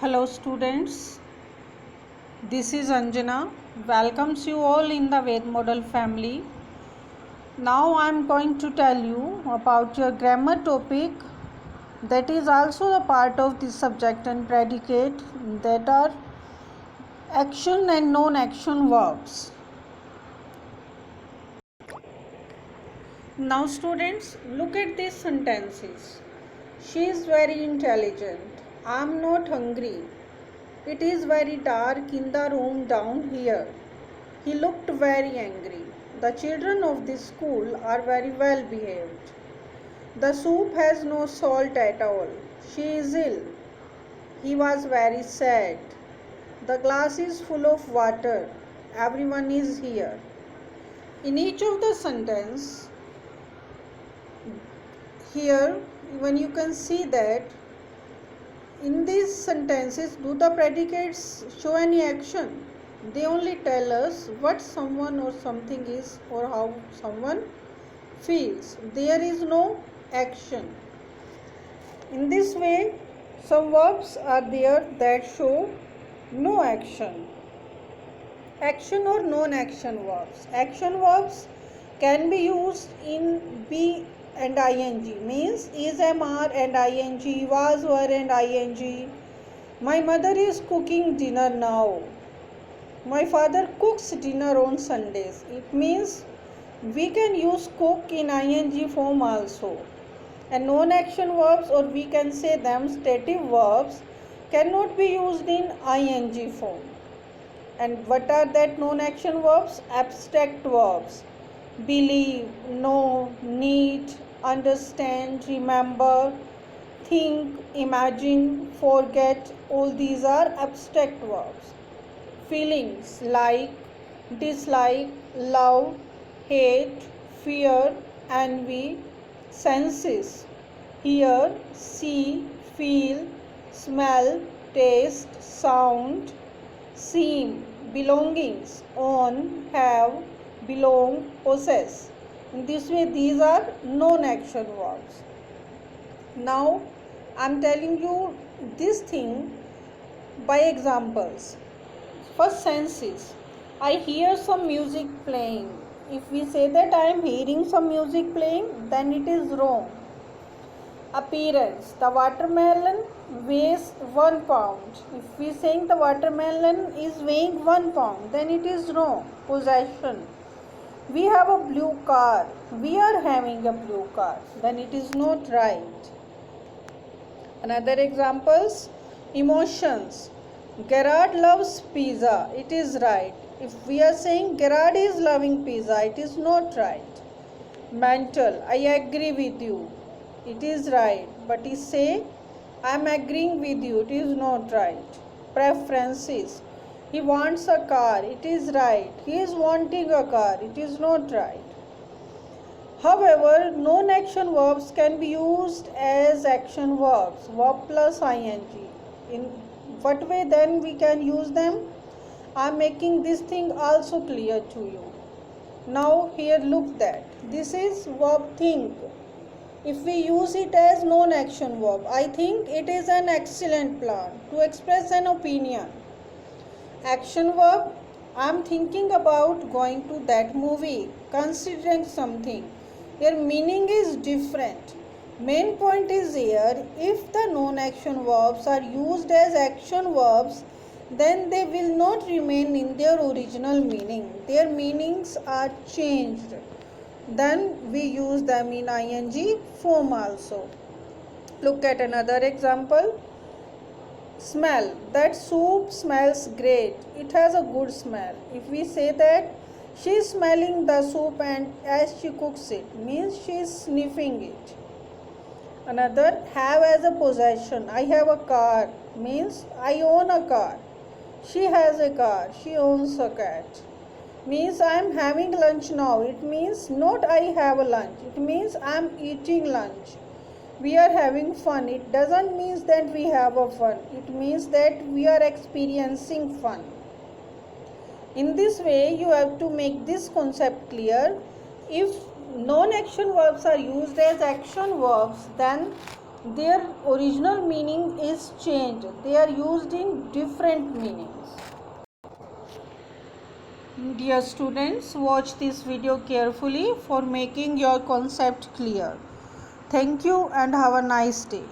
Hello students, this is Anjana. Welcomes you all in the Ved Model family. Now I am going to tell you about your grammar topic that is also a part of this subject and predicate, that are action and non-action verbs. Now students, look at these sentences. She is very intelligent. I am not hungry. It is very dark in the room down here. He looked very angry. The children of this school are very well behaved. The soup has no salt at all. She is ill. He was very sad. The glass is full of water. Everyone is here. In each of the sentence, here when you can see that in these sentences, do the predicates show any action? They only tell us what someone or something is or how someone feels. There is no action. In this way, some verbs are there that show no action. Action or non-action verbs. Action verbs can be used in be and ing, means is, am, are and ing, was, were and ing. My mother is cooking dinner now. My father cooks dinner on Sundays. It means we can use cook in ing form also. And non-action verbs, or we can say them stative verbs, cannot be used in ing form. And what are that non-action verbs? Abstract verbs. Believe, know, need, understand, remember, think, imagine, forget, all these are abstract verbs. Feelings like, dislike, love, hate, fear, envy. Senses: hear, see, feel, smell, taste, sound. Seem: belongings, own, have, belong, possess. In this way, these are non-action verbs. Now I am telling you this thing by examples. First, senses: I hear some music playing. If we say that I am hearing some music playing, then it is wrong. Appearance: the watermelon weighs 1 pound. If we saying the watermelon is weighing 1 pound, then it is wrong. Possession: we have a blue car. We are having a blue car, then it is not right. Another examples: emotions: Gerard loves pizza. It is right. If we are saying Gerard is loving pizza, it is not right. Mental: I agree with you. It is right. But he say I am agreeing with you. It is not right. Preferences: he wants a car. It is right. He is wanting a car. It is not right. However, non-action verbs can be used as action verbs, verb plus ing. In what way then we can use them? I am making this thing also clear to you. Now here look that. This is verb think. If we use it as non-action verb, I think it is an excellent plan to express an opinion. Action verb: I am thinking about going to that movie, considering something. Here meaning is different. Main point is here, if the non-action verbs are used as action verbs, then they will not remain in their original meaning. Their meanings are changed. Then we use them in ing form also. Look at another example. Smell: that soup smells great. It has a good smell. If we say that she is smelling the soup and as she cooks it, means she is sniffing it. Another, have as a possession: I have a car, means I own a car. She has a car. She owns a cat. Means I am having lunch now. It means not I have a lunch. It means I am eating lunch. We are having fun. It doesn't mean that we have a fun. It means that we are experiencing fun. In this way, you have to make this concept clear. If non-action verbs are used as action verbs, then their original meaning is changed. They are used in different meanings. Dear students, watch this video carefully for making your concept clear. Thank you and have a nice day.